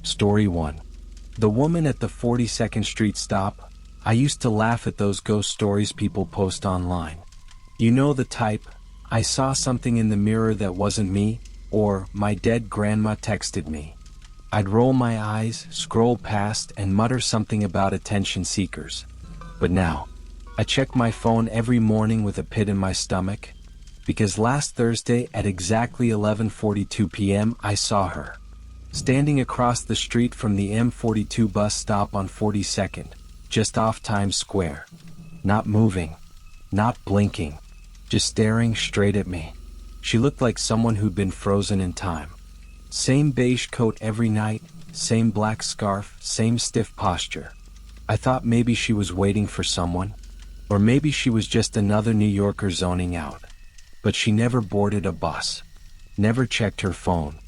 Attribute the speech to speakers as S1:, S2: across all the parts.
S1: Story 1. The woman at the 42nd Street stop. I used to laugh at those ghost stories people post online. You know the type, I saw something in the mirror that wasn't me, or my dead grandma texted me. I'd roll my eyes, scroll past, and mutter something about attention seekers. But now, I check my phone every morning with a pit in my stomach, because last Thursday at exactly 11:42 p.m. I saw her, standing across the street from the M42 bus stop on 42nd, just off Times Square. Not moving, not blinking, just staring straight at me. She looked like someone who'd been frozen in time. Same beige coat every night, same black scarf, same stiff posture. I thought maybe she was waiting for someone, or maybe she was just another New Yorker zoning out. But she never boarded a bus, never checked her phone,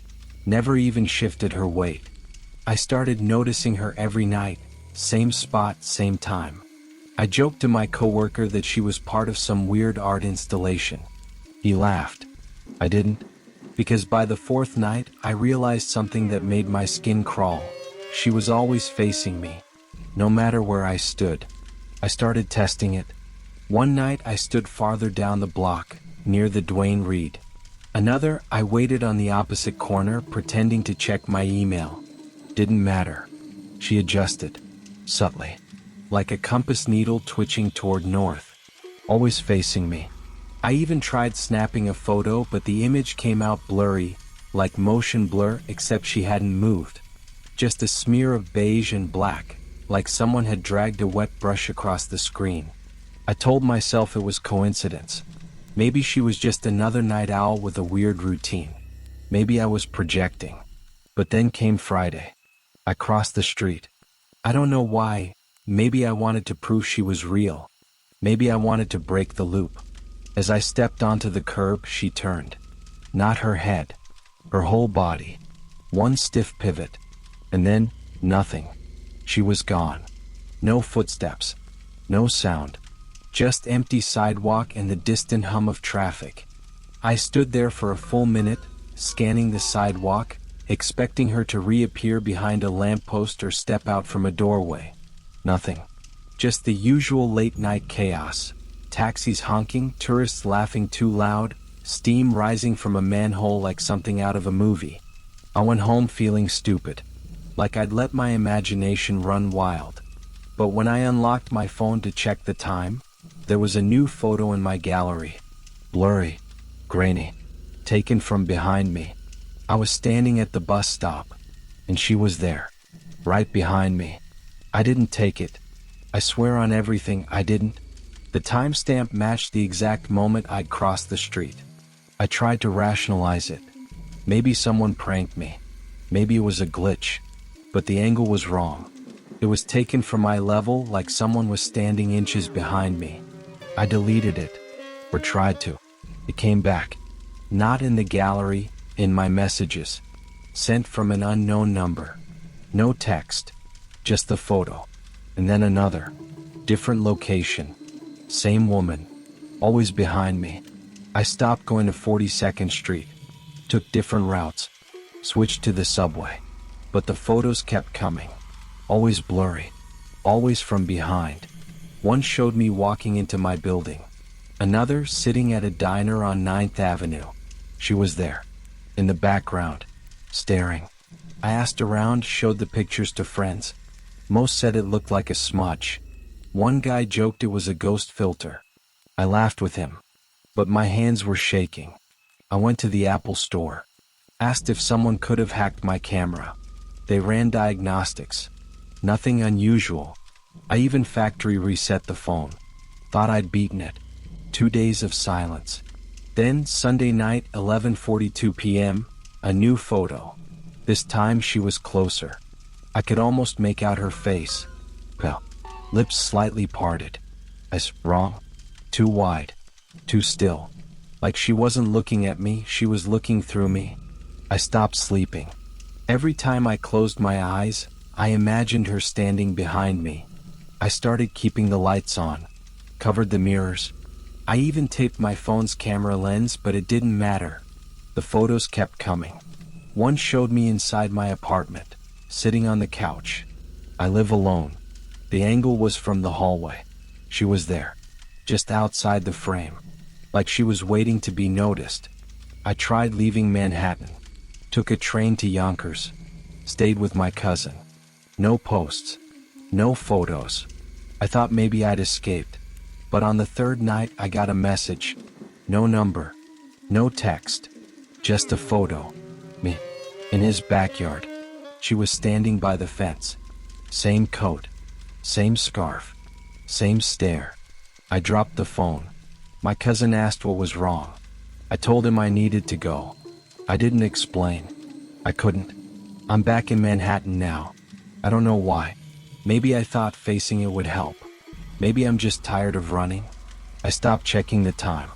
S1: never even shifted her weight. I started noticing her every night, same spot, same time. I joked to my coworker that she was part of some weird art installation. He laughed. I didn't, because by the fourth night I realized something that made my skin crawl. She was always facing me, no matter where I stood. I started testing it. One night I stood farther down the block, near the Duane Reade. Another, I waited on the opposite corner, pretending to check my email. Didn't matter. She adjusted, subtly, like a compass needle twitching toward north, always facing me. I even tried snapping a photo, but the image came out blurry, like motion blur, except she hadn't moved. Just a smear of beige and black, like someone had dragged a wet brush across the screen. I told myself it was coincidence. Maybe she was just another night owl with a weird routine. Maybe I was projecting. But then came Friday. I crossed the street. I don't know why. Maybe I wanted to prove she was real. Maybe I wanted to break the loop. As I stepped onto the curb, she turned. Not her head. Her whole body. One stiff pivot. And then, nothing. She was gone. No footsteps. No sound. Just empty sidewalk and the distant hum of traffic. I stood there for a full minute, scanning the sidewalk, expecting her to reappear behind a lamppost or step out from a doorway. Nothing. Just the usual late-night chaos. Taxis honking, tourists laughing too loud, steam rising from a manhole like something out of a movie. I went home feeling stupid, like I'd let my imagination run wild. But when I unlocked my phone to check the time, there was a new photo in my gallery. Blurry, grainy, taken from behind me. I was standing at the bus stop, and she was there, right behind me. I didn't take it. I swear on everything I didn't. The timestamp matched the exact moment I'd crossed the street. I tried to rationalize it. Maybe someone pranked me. Maybe it was a glitch. But the angle was wrong. It was taken from eye level, like someone was standing inches behind me. I deleted it, or tried to. It came back. Not in the gallery, in my messages. Sent from an unknown number. No text, just the photo. And then another. Different location. Same woman. Always behind me. I stopped going to 42nd Street. Took different routes. Switched to the subway. But the photos kept coming. Always blurry. Always from behind. One showed me walking into my building. Another sitting at a diner on 9th Avenue. She was there, in the background, staring. I asked around, showed the pictures to friends. Most said it looked like a smudge. One guy joked it was a ghost filter. I laughed with him, but my hands were shaking. I went to the Apple store. Asked if someone could have hacked my camera. They ran diagnostics. Nothing unusual. I even factory reset the phone. Thought I'd beaten it. 2 days of silence. Then, Sunday night, 11:42 p.m., a new photo. This time she was closer. I could almost make out her face. Well, lips slightly parted. Wrong. Too wide. Too still. Like she wasn't looking at me, she was looking through me. I stopped sleeping. Every time I closed my eyes, I imagined her standing behind me. I started keeping the lights on, covered the mirrors. I even taped my phone's camera lens, but it didn't matter. The photos kept coming. One showed me inside my apartment, sitting on the couch. I live alone. The angle was from the hallway. She was there, just outside the frame, like she was waiting to be noticed. I tried leaving Manhattan, took a train to Yonkers, stayed with my cousin. No posts, no photos. I thought maybe I'd escaped, but on the third night I got a message. No number, no text, just a photo. Me, in his backyard. She was standing by the fence. Same coat, same scarf, same stare. I dropped the phone. My cousin asked what was wrong. I told him I needed to go. I didn't explain. I couldn't. I'm back in Manhattan now. I don't know why. Maybe I thought facing it would help. Maybe I'm just tired of running. I stopped checking the time.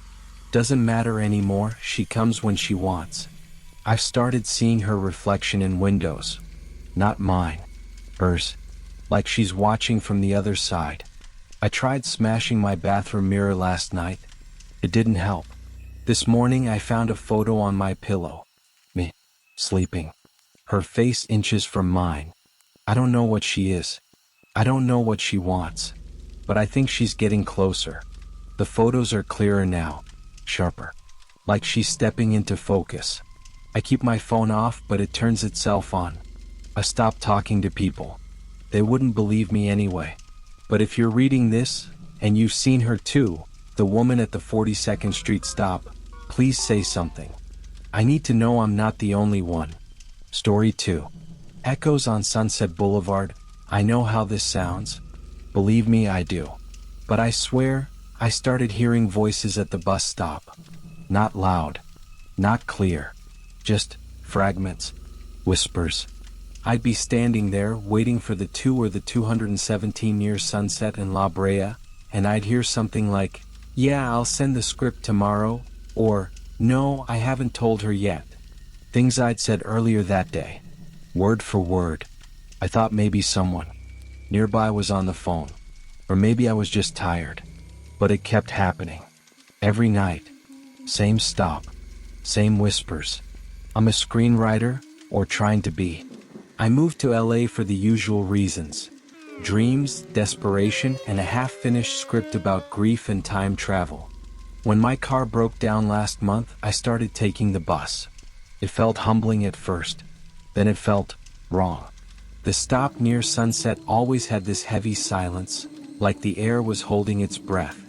S1: Doesn't matter anymore, she comes when she wants. I've started seeing her reflection in windows. Not mine. Hers. Like she's watching from the other side. I tried smashing my bathroom mirror last night. It didn't help. This morning I found a photo on my pillow. Me, sleeping. Her face inches from mine. I don't know what she is. I don't know what she wants. But I think she's getting closer. The photos are clearer now. Sharper. Like she's stepping into focus. I keep my phone off, but it turns itself on. I stop talking to people. They wouldn't believe me anyway. But if you're reading this, and you've seen her too, the woman at the 42nd Street stop, please say something. I need to know I'm not the only one. Story 2. Echoes on Sunset Boulevard. I know how this sounds. Believe me, I do. But I swear, I started hearing voices at the bus stop. Not loud. Not clear. Just fragments. Whispers. I'd be standing there waiting for the 2 or the 217-year sunset in La Brea, and I'd hear something like, "Yeah, I'll send the script tomorrow," or, "No, I haven't told her yet." Things I'd said earlier that day. Word for word. I thought maybe someone nearby was on the phone. Or maybe I was just tired. But it kept happening. Every night. Same stop. Same whispers. I'm a screenwriter, or trying to be. I moved to LA for the usual reasons. Dreams, desperation, and a half-finished script about grief and time travel. When my car broke down last month, I started taking the bus. It felt humbling at first. Then it felt wrong. The stop near Sunset always had this heavy silence, like the air was holding its breath.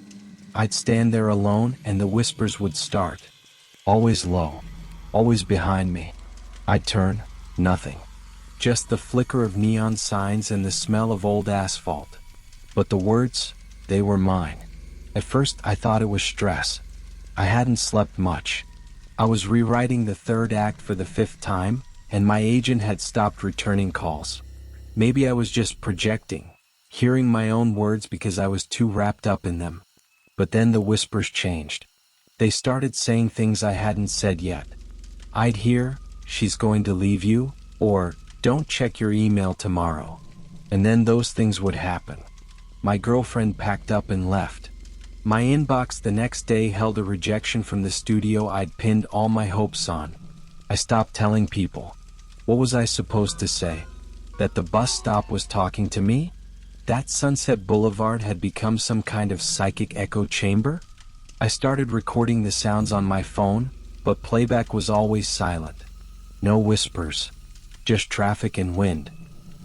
S1: I'd stand there alone and the whispers would start. Always low. Always behind me. I'd turn. Nothing. Just the flicker of neon signs and the smell of old asphalt. But the words, they were mine. At first I thought it was stress. I hadn't slept much. I was rewriting the third act for the 5th time, and my agent had stopped returning calls. Maybe I was just projecting, hearing my own words because I was too wrapped up in them. But then the whispers changed. They started saying things I hadn't said yet. I'd hear, "She's going to leave you," or "Don't check your email tomorrow." And then those things would happen. My girlfriend packed up and left. My inbox the next day held a rejection from the studio I'd pinned all my hopes on. I stopped telling people. What was I supposed to say? That the bus stop was talking to me? That Sunset Boulevard had become some kind of psychic echo chamber? I started recording the sounds on my phone, but playback was always silent. No whispers. Just traffic and wind.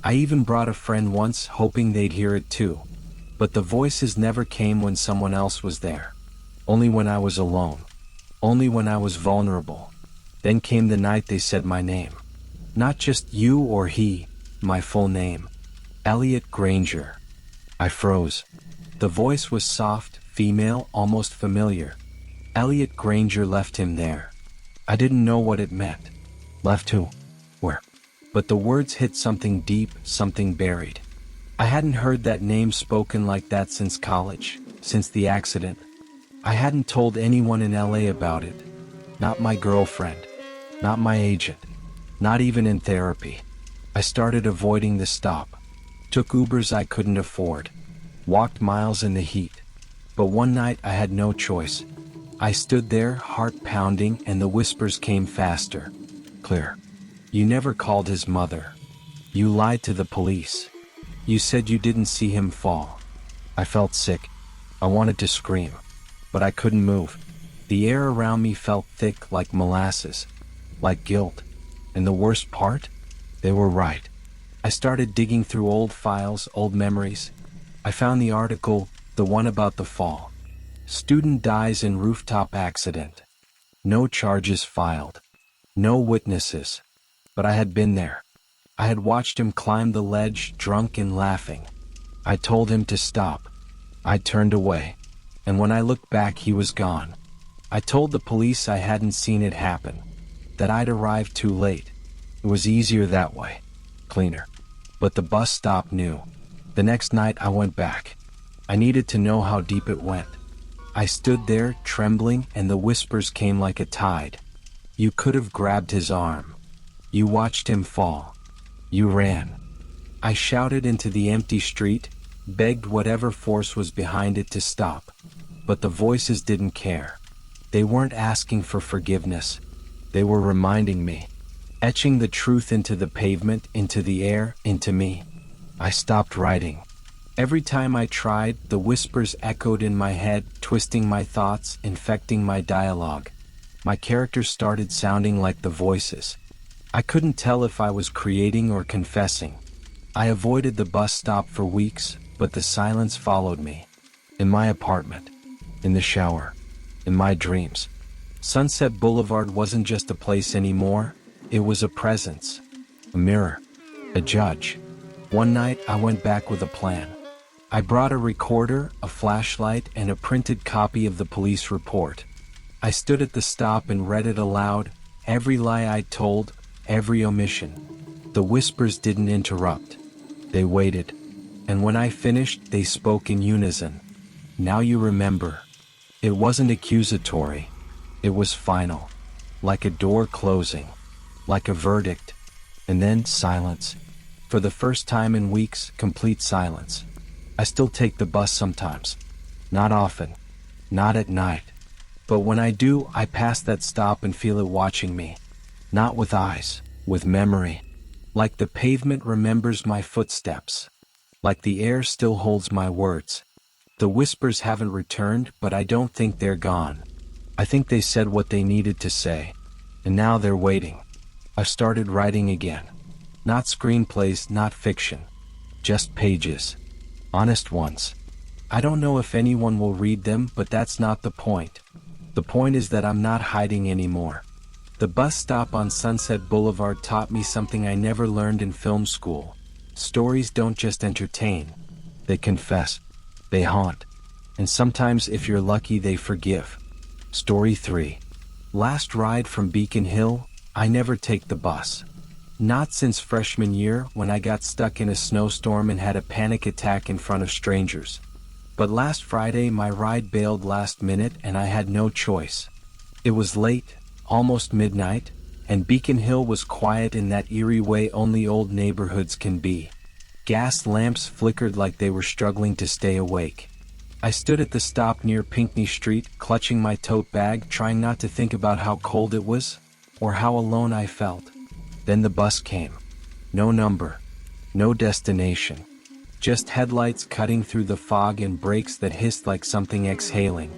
S1: I even brought a friend once, hoping they'd hear it too. But the voices never came when someone else was there. Only when I was alone. Only when I was vulnerable. Then came the night they said my name. Not just you or he, my full name. Elliot Granger. I froze. The voice was soft, female, almost familiar. Elliot Granger left him there. I didn't know what it meant. Left who? Where? But the words hit something deep, something buried. I hadn't heard that name spoken like that since college, since the accident. I hadn't told anyone in LA about it. Not my girlfriend. Not my agent. Not even in therapy. I started avoiding the stop. Took Ubers I couldn't afford. Walked miles in the heat. But one night I had no choice. I stood there, heart pounding, and the whispers came faster. Clear. You never called his mother. You lied to the police. You said you didn't see him fall. I felt sick. I wanted to scream, but I couldn't move. The air around me felt thick like molasses, like guilt. And the worst part? They were right. I started digging through old files, old memories. I found the article, the one about the fall. Student dies in rooftop accident. No charges filed. No witnesses. But I had been there. I had watched him climb the ledge, drunk and laughing. I told him to stop. I turned away. And when I looked back, he was gone. I told the police I hadn't seen it happen, that I'd arrived too late. It was easier that way. Cleaner. But the bus stop knew. The next night I went back. I needed to know how deep it went. I stood there, trembling, and the whispers came like a tide. You could have grabbed his arm. You watched him fall. You ran. I shouted into the empty street, begged whatever force was behind it to stop. But the voices didn't care. They weren't asking for forgiveness. They were reminding me. Etching the truth into the pavement, into the air, into me. I stopped writing. Every time I tried, the whispers echoed in my head, twisting my thoughts, infecting my dialogue. My characters started sounding like the voices. I couldn't tell if I was creating or confessing. I avoided the bus stop for weeks, but the silence followed me. In my apartment. In the shower. In my dreams. Sunset Boulevard wasn't just a place anymore. It was a presence. A mirror. A judge. One night I went back with a plan. I brought a recorder, a flashlight, and a printed copy of the police report. I stood at the stop and read it aloud, every lie I told, every omission. The whispers didn't interrupt. They waited. And when I finished, they spoke in unison. Now you remember. It wasn't accusatory. It was final. Like a door closing. Like a verdict. And then silence. For the first time in weeks, complete silence. I still take the bus sometimes. Not often. Not at night. But when I do, I pass that stop and feel it watching me. Not with eyes, with memory. Like the pavement remembers my footsteps. Like the air still holds my words. The whispers haven't returned, but I don't think they're gone. I think they said what they needed to say. And now they're waiting. I've started writing again. Not screenplays, not fiction. Just pages. Honest ones. I don't know if anyone will read them, but that's not the point. The point is that I'm not hiding anymore. The bus stop on Sunset Boulevard taught me something I never learned in film school. Stories don't just entertain. They confess. They haunt. And sometimes, if you're lucky, they forgive. Story 3. Last ride from Beacon Hill. I never take the bus. Not since freshman year, when I got stuck in a snowstorm and had a panic attack in front of strangers. But last Friday my ride bailed last minute and I had no choice. It was late, almost midnight, and Beacon Hill was quiet in that eerie way only old neighborhoods can be. Gas lamps flickered like they were struggling to stay awake. I stood at the stop near Pinckney Street, clutching my tote bag, trying not to think about how cold it was, or how alone I felt. Then the bus came. No number. No destination. Just headlights cutting through the fog and brakes that hissed like something exhaling.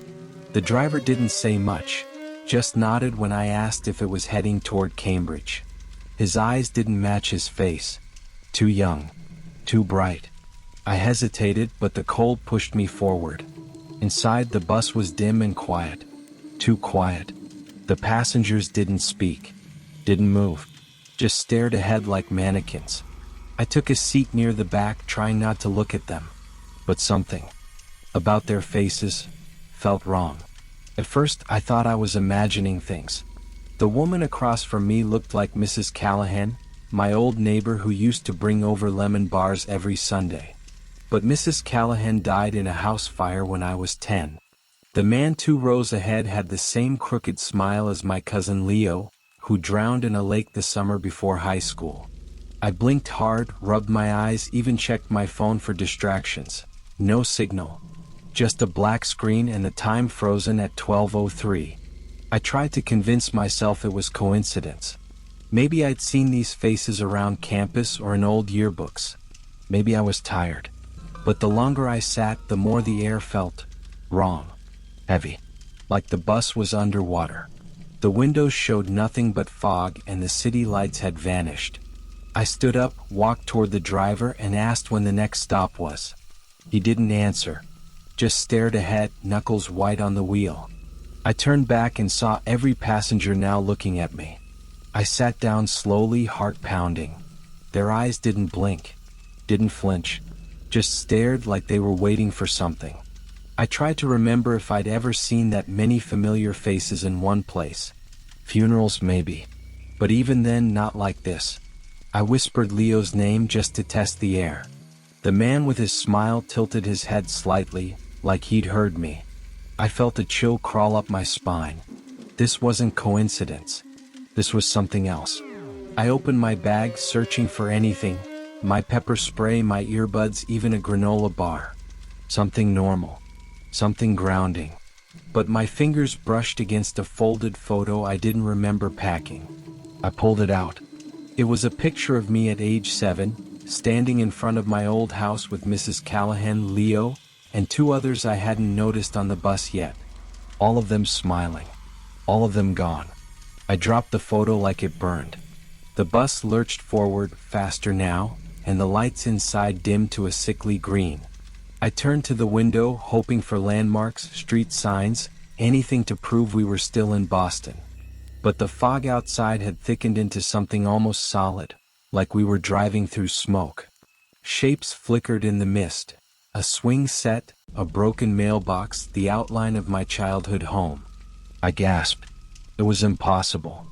S1: The driver didn't say much, just nodded when I asked if it was heading toward Cambridge. His eyes didn't match his face. Too young. Too bright. I hesitated, but the cold pushed me forward. Inside, the bus was dim and quiet. Too quiet. The passengers didn't speak. Didn't move. Just stared ahead like mannequins. I took a seat near the back, trying not to look at them. But something about their faces felt wrong. At first, I thought I was imagining things. The woman across from me looked like Mrs. Callahan, my old neighbor who used to bring over lemon bars every Sunday. But Mrs. Callahan died in a house fire when I was 10. The man 2 rows ahead had the same crooked smile as my cousin Leo, who drowned in a lake the summer before high school. I blinked hard, rubbed my eyes, even checked my phone for distractions. No signal. Just a black screen and the time frozen at 12:03. I tried to convince myself it was coincidence. Maybe I'd seen these faces around campus or in old yearbooks. Maybe I was tired. But the longer I sat, the more the air felt wrong. Heavy. Like the bus was underwater. The windows showed nothing but fog and the city lights had vanished. I stood up, walked toward the driver and asked when the next stop was. He didn't answer. Just stared ahead, knuckles white on the wheel. I turned back and saw every passenger now looking at me. I sat down slowly, heart pounding. Their eyes didn't blink, didn't flinch, just stared like they were waiting for something. I tried to remember if I'd ever seen that many familiar faces in one place. Funerals maybe. But even then, not like this. I whispered Leo's name just to test the air. The man with his smile tilted his head slightly, like he'd heard me. I felt a chill crawl up my spine. This wasn't coincidence. This was something else. I opened my bag, searching for anything. My pepper spray, my earbuds, even a granola bar. Something normal. Something grounding. But my fingers brushed against a folded photo I didn't remember packing. I pulled it out. It was a picture of me at age 7, standing in front of my old house with Mrs. Callahan, Leo, and 2 others I hadn't noticed on the bus yet. All of them smiling. All of them gone. I dropped the photo like it burned. The bus lurched forward, faster now, and the lights inside dimmed to a sickly green. I turned to the window, hoping for landmarks, street signs, anything to prove we were still in Boston. But the fog outside had thickened into something almost solid, like we were driving through smoke. Shapes flickered in the mist. A swing set, a broken mailbox, the outline of my childhood home. I gasped. It was impossible.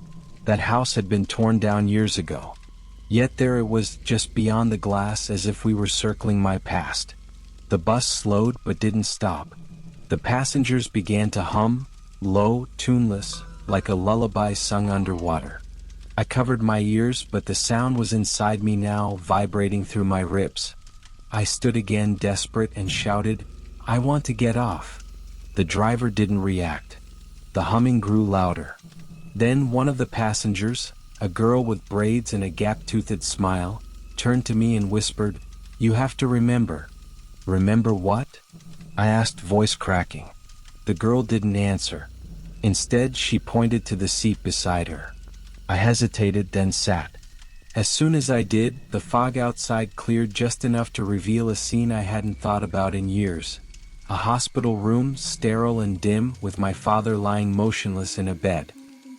S1: That house had been torn down years ago. Yet there it was, just beyond the glass, as if we were circling my past. The bus slowed but didn't stop. The passengers began to hum, low, tuneless, like a lullaby sung underwater. I covered my ears, but the sound was inside me now, vibrating through my ribs. I stood again, desperate, and shouted, "I want to get off." The driver didn't react. The humming grew louder. Then one of the passengers, a girl with braids and a gap-toothed smile, turned to me and whispered, "You have to remember." "Remember what?" I asked, voice cracking. The girl didn't answer. Instead, she pointed to the seat beside her. I hesitated, then sat. As soon as I did, the fog outside cleared just enough to reveal a scene I hadn't thought about in years. A hospital room, sterile and dim, with my father lying motionless in a bed.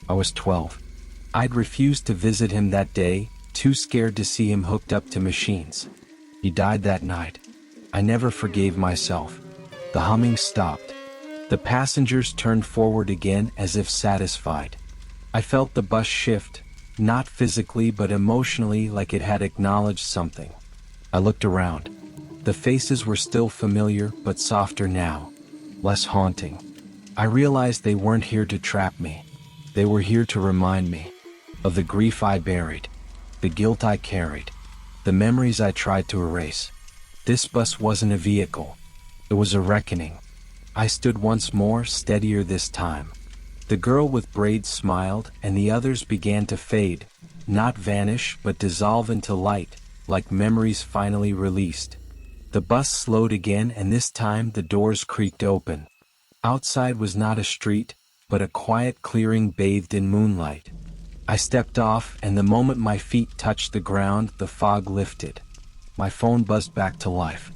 S1: I was 12. I'd refused to visit him that day, too scared to see him hooked up to machines. He died that night. I never forgave myself. The humming stopped. The passengers turned forward again, as if satisfied. I felt the bus shift, not physically but emotionally, like it had acknowledged something. I looked around. The faces were still familiar, but softer now, less haunting. I realized they weren't here to trap me. They were here to remind me of the grief I buried, the guilt I carried, the memories I tried to erase. This bus wasn't a vehicle. It was a reckoning. I stood once more, steadier this time. The girl with braids smiled, and the others began to fade, not vanish but dissolve into light, like memories finally released. The bus slowed again, and this time the doors creaked open. Outside was not a street, but a quiet clearing bathed in moonlight. I stepped off, and the moment my feet touched the ground, the fog lifted. My phone buzzed back to life.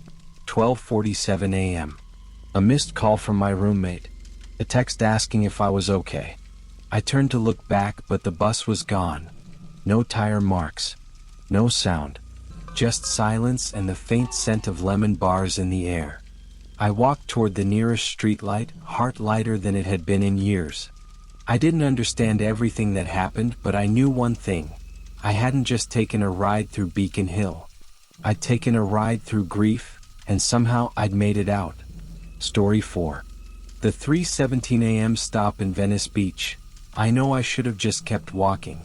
S1: 12:47 a.m. A missed call from my roommate. A text asking if I was okay. I turned to look back, but the bus was gone. No tire marks. No sound. Just silence and the faint scent of lemon bars in the air. I walked toward the nearest streetlight, heart lighter than it had been in years. I didn't understand everything that happened, but I knew one thing. I hadn't just taken a ride through Beacon Hill. I'd taken a ride through grief, and somehow I'd made it out. Story 4. The 3:17 a.m. stop in Venice Beach. I know I should have just kept walking.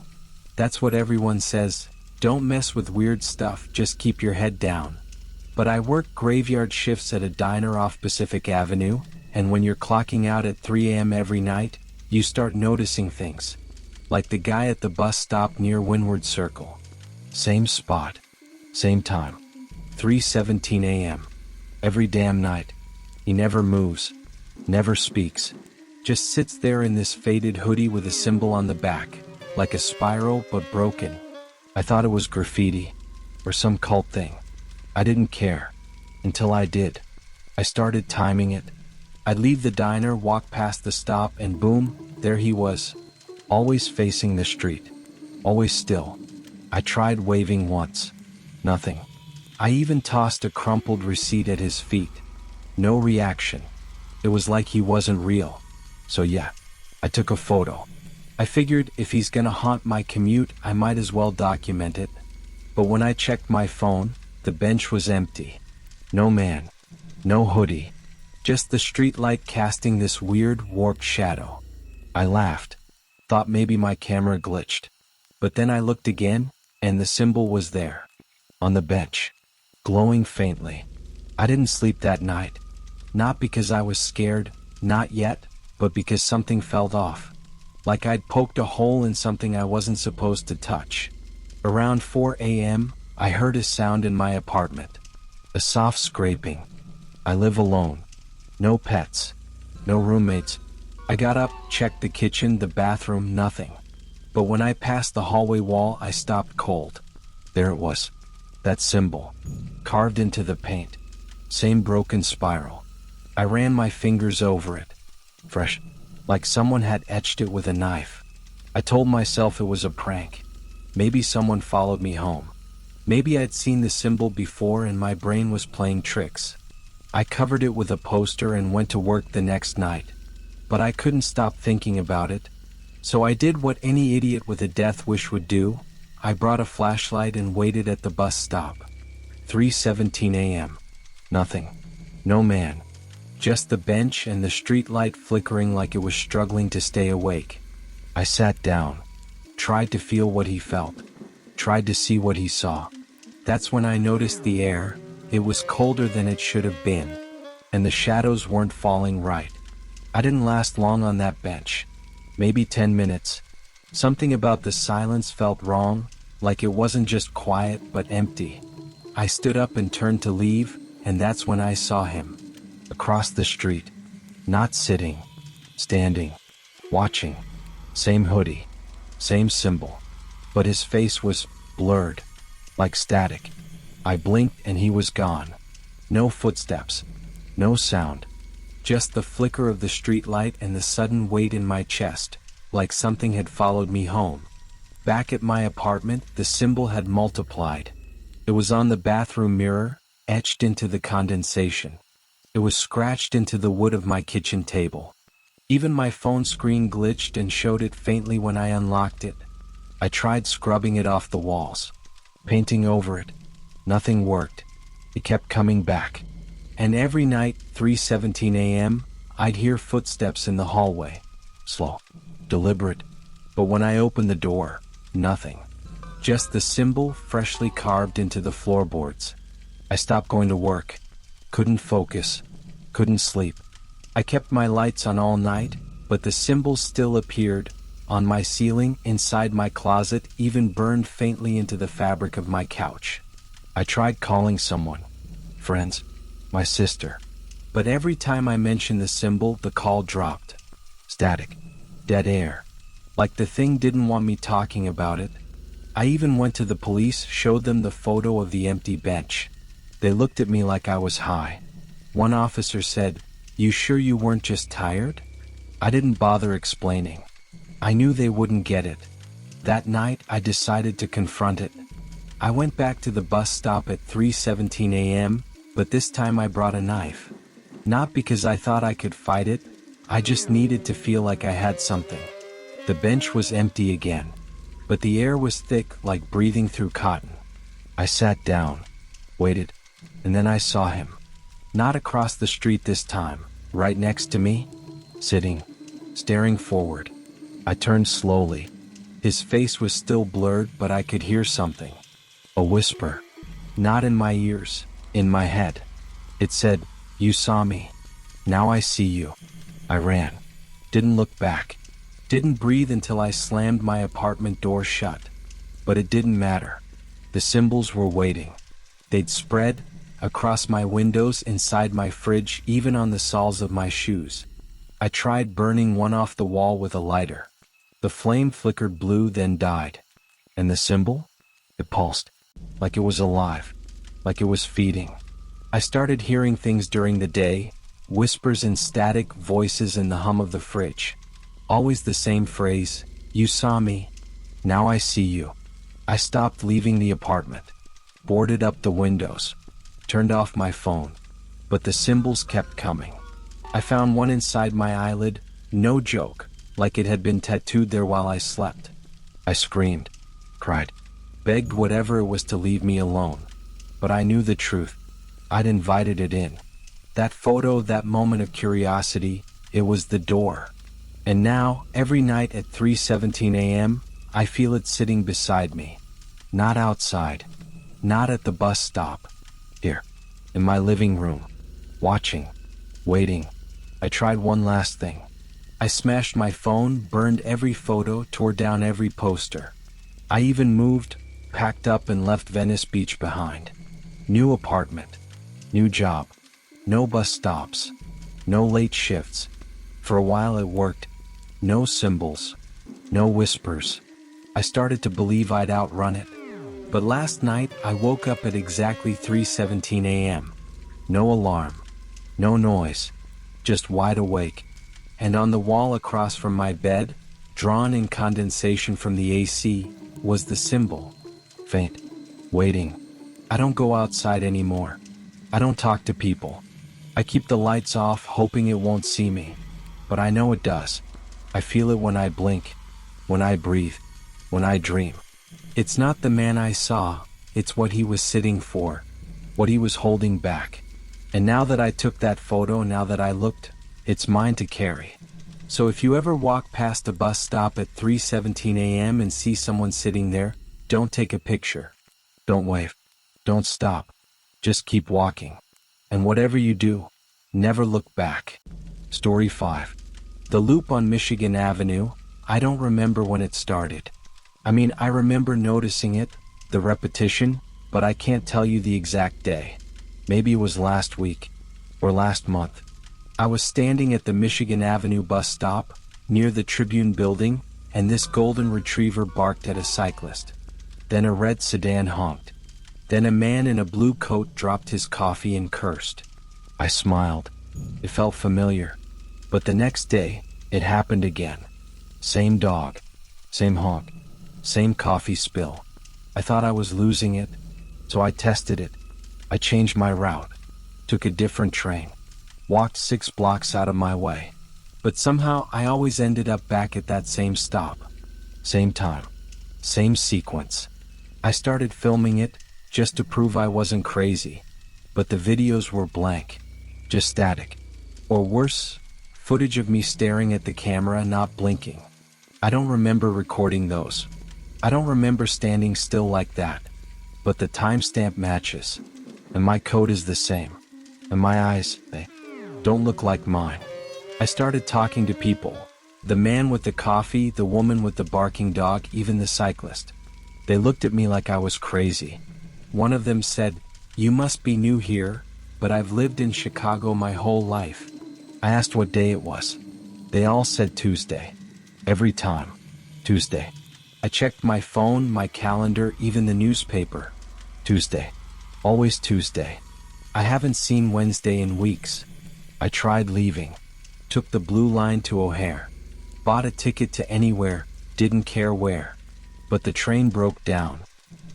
S1: That's what everyone says. Don't mess with weird stuff, just keep your head down. But I work graveyard shifts at a diner off Pacific Avenue, and when you're clocking out at 3 a.m. every night, you start noticing things. like the guy at the bus stop near Windward Circle. Same spot, same time, 3:17 a.m. Every damn night. He never moves, never speaks, just sits there in this faded hoodie with a symbol on the back, like a spiral but broken. I thought it was graffiti, or some cult thing. I didn't care, until I did. I started timing it. I'd leave the diner, walk past the stop, and boom, there he was, always facing the street, always still. I tried waving once. Nothing. I even tossed a crumpled receipt at his feet. No reaction. It was like he wasn't real. So yeah, I took a photo. I figured if he's gonna haunt my commute, I might as well document it. But when I checked my phone, the bench was empty. No man. No hoodie. Just the street light casting this weird, warped shadow. I laughed. Thought maybe my camera glitched. But then I looked again, and the symbol was there. On the bench. Glowing faintly. I didn't sleep that night. Not because I was scared, not yet, but because something felt off. Like I'd poked a hole in something I wasn't supposed to touch. Around 4 a.m., I heard a sound in my apartment. A soft scraping. I live alone. No pets. No roommates. I got up, checked the kitchen, the bathroom, nothing. But when I passed the hallway wall, I stopped cold. There it was. That symbol. Carved into the paint. Same broken spiral. I ran my fingers over it. Fresh. Like someone had etched it with a knife. I told myself it was a prank. Maybe someone followed me home. Maybe I'd seen the symbol before and my brain was playing tricks. I covered it with a poster and went to work the next night. But I couldn't stop thinking about it. So I did what any idiot with a death wish would do. I brought a flashlight and waited at the bus stop. 3:17 a.m. Nothing. No man. Just the bench and the street light flickering like it was struggling to stay awake. I sat down. Tried to feel what he felt. Tried to see what he saw. That's when I noticed the air. It was colder than it should have been. And the shadows weren't falling right. I didn't last long on that bench. Maybe 10 minutes. Something about the silence felt wrong, like it wasn't just quiet but empty. I stood up and turned to leave, and that's when I saw him. Across the street. Not sitting. Standing. Watching. Same hoodie. Same symbol. But his face was blurred. Like static. I blinked and he was gone. No footsteps. No sound. Just the flicker of the street light and the sudden weight in my chest, like something had followed me home. Back at my apartment, the symbol had multiplied. It was on the bathroom mirror, etched into the condensation. It was scratched into the wood of my kitchen table. Even my phone screen glitched and showed it faintly when I unlocked it. I tried scrubbing it off the walls, painting over it. Nothing worked. It kept coming back. And every night, 3:17 a.m., I'd hear footsteps in the hallway. Slow, deliberate. But when I opened the door, nothing. Just the symbol freshly carved into the floorboards. I stopped going to work. Couldn't focus. Couldn't sleep. I kept my lights on all night, but the symbol still appeared, on my ceiling, inside my closet, even burned faintly into the fabric of my couch. I tried calling someone. Friends. My sister. But every time I mentioned the symbol, the call dropped. Static. Dead air. Like the thing didn't want me talking about it. I even went to the police, showed them the photo of the empty bench. They looked at me like I was high. One officer said, "You sure you weren't just tired?" I didn't bother explaining. I knew they wouldn't get it. That night, I decided to confront it. I went back to the bus stop at 3:17 a.m., but this time I brought a knife. Not because I thought I could fight it, I just needed to feel like I had something. The bench was empty again, but the air was thick like breathing through cotton. I sat down, waited, and then I saw him. Not across the street this time, right next to me, sitting, staring forward. I turned slowly. His face was still blurred, but I could hear something. A whisper. Not in my ears. In my head. It said, "You saw me. Now I see you." I ran. Didn't look back. Didn't breathe until I slammed my apartment door shut. But it didn't matter. The symbols were waiting. They'd spread across my windows, inside my fridge, even on the soles of my shoes. I tried burning one off the wall with a lighter. The flame flickered blue, then died. And the symbol? It pulsed. Like it was alive. Like it was feeding. I started hearing things during the day, whispers and static voices in the hum of the fridge. Always the same phrase, "You saw me. Now I see you." I stopped leaving the apartment, boarded up the windows, turned off my phone, but the symbols kept coming. I found one inside my eyelid, no joke, like it had been tattooed there while I slept. I screamed, cried, begged whatever it was to leave me alone. But I knew the truth. I'd invited it in. That photo, that moment of curiosity, it was the door. And now, every night at 3:17 a.m., I feel it sitting beside me. Not outside, not at the bus stop. Here, in my living room, watching, waiting. I tried one last thing. I smashed my phone, burned every photo, tore down every poster. I even moved, packed up and left Venice Beach behind. New apartment, new job, no bus stops, no late shifts. For a while it worked. No symbols, no whispers. I started to believe I'd outrun it. But last night I woke up at exactly 3:17 a.m. No alarm, no noise, just wide awake. And on the wall across from my bed, drawn in condensation from the AC, was the symbol. Faint, waiting. I don't go outside anymore. I don't talk to people. I keep the lights off, hoping it won't see me. But I know it does. I feel it when I blink, when I breathe, when I dream. It's not the man I saw, it's what he was sitting for, what he was holding back. And now that I took that photo, now that I looked, it's mine to carry. So if you ever walk past a bus stop at 3:17 a.m. and see someone sitting there, don't take a picture. Don't wave. Don't stop. Just keep walking. And whatever you do, never look back. Story 5. The loop on Michigan Avenue. I don't remember when it started. I remember noticing it, the repetition, but I can't tell you the exact day. Maybe it was last week, or last month. I was standing at the Michigan Avenue bus stop, near the Tribune building, and this golden retriever barked at a cyclist. Then a red sedan honked. Then a man in a blue coat dropped his coffee and cursed. I smiled. It felt familiar. But the next day, it happened again. Same dog, same honk, same coffee spill. I thought I was losing it, so I tested it. I changed my route, took a different train, walked 6 blocks out of my way. But somehow I always ended up back at that same stop. Same time, same sequence. I started filming it, just to prove I wasn't crazy. But the videos were blank, just static. Or worse, footage of me staring at the camera, not blinking. I don't remember recording those. I don't remember standing still like that. But the timestamp matches. And my code is the same. And my eyes, they don't look like mine. I started talking to people. The man with the coffee, the woman with the barking dog, even the cyclist. They looked at me like I was crazy. One of them said, "You must be new here, but I've lived in Chicago my whole life." I asked what day it was. They all said Tuesday. Every time. Tuesday. I checked my phone, my calendar, even the newspaper. Tuesday. Always Tuesday. I haven't seen Wednesday in weeks. I tried leaving. Took the blue line to O'Hare. Bought a ticket to anywhere, didn't care where. But the train broke down.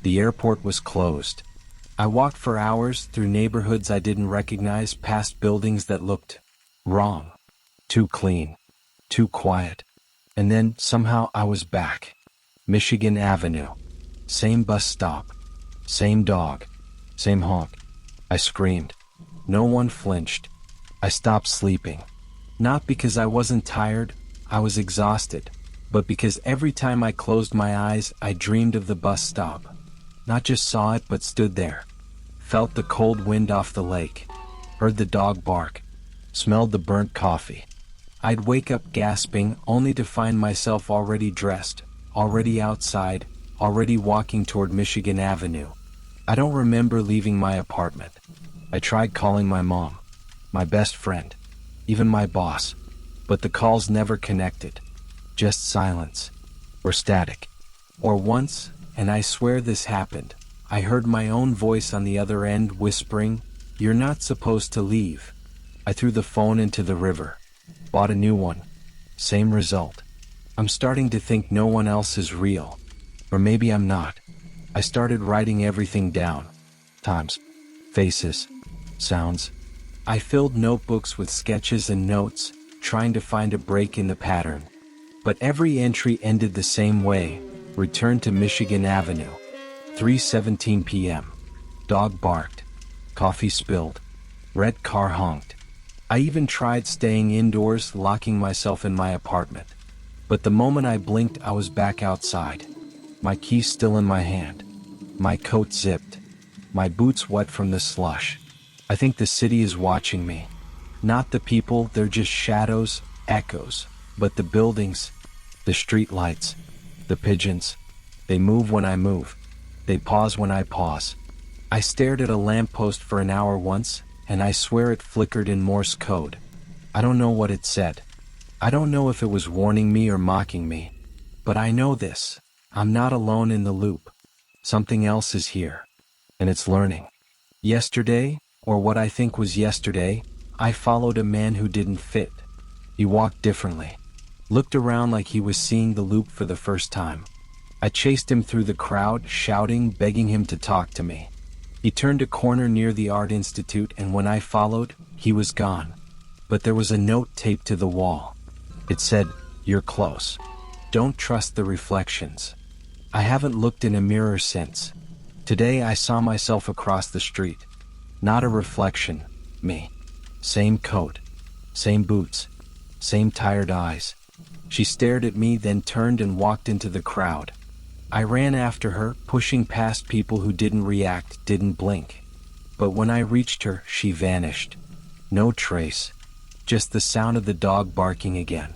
S1: The airport was closed. I walked for hours through neighborhoods I didn't recognize, past buildings that looked wrong. Too clean. Too quiet. And then, somehow, I was back. Michigan Avenue. Same bus stop. Same dog. Same honk. I screamed. No one flinched. I stopped sleeping. Not because I wasn't tired, I was exhausted, but because every time I closed my eyes, I dreamed of the bus stop. Not just saw it, but stood there. Felt the cold wind off the lake. Heard the dog bark. Smelled the burnt coffee. I'd wake up gasping only to find myself already dressed, already outside, already walking toward Michigan Avenue. I don't remember leaving my apartment. I tried calling my mom, my best friend, even my boss, but the calls never connected. Just silence, or static. Or once, and I swear this happened, I heard my own voice on the other end whispering, "You're not supposed to leave." I threw the phone into the river. Bought a new one. Same result. I'm starting to think no one else is real. Or maybe I'm not. I started writing everything down. Times, faces, sounds. I filled notebooks with sketches and notes, trying to find a break in the pattern. But every entry ended the same way. Return to Michigan Avenue. 3:17 p.m. Dog barked. Coffee spilled. Red car honked. I even tried staying indoors, locking myself in my apartment. But the moment I blinked, I was back outside. My keys still in my hand. My coat zipped. My boots wet from the slush. I think the city is watching me. Not the people, they're just shadows, echoes. But the buildings, the street lights, the pigeons, they move when I move. They pause when I pause. I stared at a lamppost for an hour once, and I swear it flickered in Morse code. I don't know what it said. I don't know if it was warning me or mocking me. But I know this. I'm not alone in the loop. Something else is here. And it's learning. Yesterday, or what I think was yesterday, I followed a man who didn't fit. He walked differently. Looked around like he was seeing the loop for the first time. I chased him through the crowd, shouting, begging him to talk to me. He turned a corner near the Art Institute, and when I followed, he was gone. But there was a note taped to the wall. It said, "You're close. Don't trust the reflections." I haven't looked in a mirror since. Today I saw myself across the street. Not a reflection, me. Same coat, same boots, same tired eyes. She stared at me, then turned and walked into the crowd. I ran after her, pushing past people who didn't react, didn't blink. But when I reached her, she vanished. No trace. Just the sound of the dog barking again.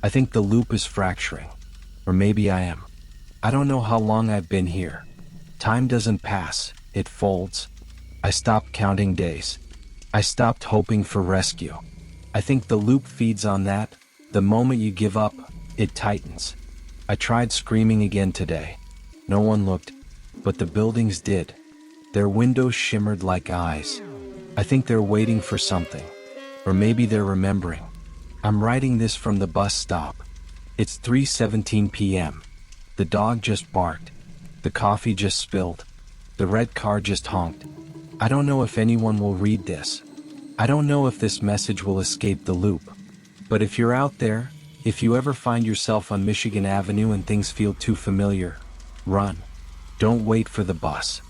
S1: I think the loop is fracturing. Or maybe I am. I don't know how long I've been here. Time doesn't pass, it folds. I stopped counting days. I stopped hoping for rescue. I think the loop feeds on that. The moment you give up, it tightens. I tried screaming again today. No one looked, but the buildings did. Their windows shimmered like eyes. I think they're waiting for something. Or maybe they're remembering. I'm writing this from the bus stop. It's 3:17 p.m. The dog just barked. The coffee just spilled. The red car just honked. I don't know if anyone will read this. I don't know if this message will escape the loop. But if you're out there, if you ever find yourself on Michigan Avenue and things feel too familiar, run. Don't wait for the bus.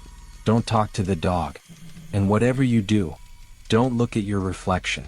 S1: Don't talk to the dog. And whatever you do, don't look at your reflection.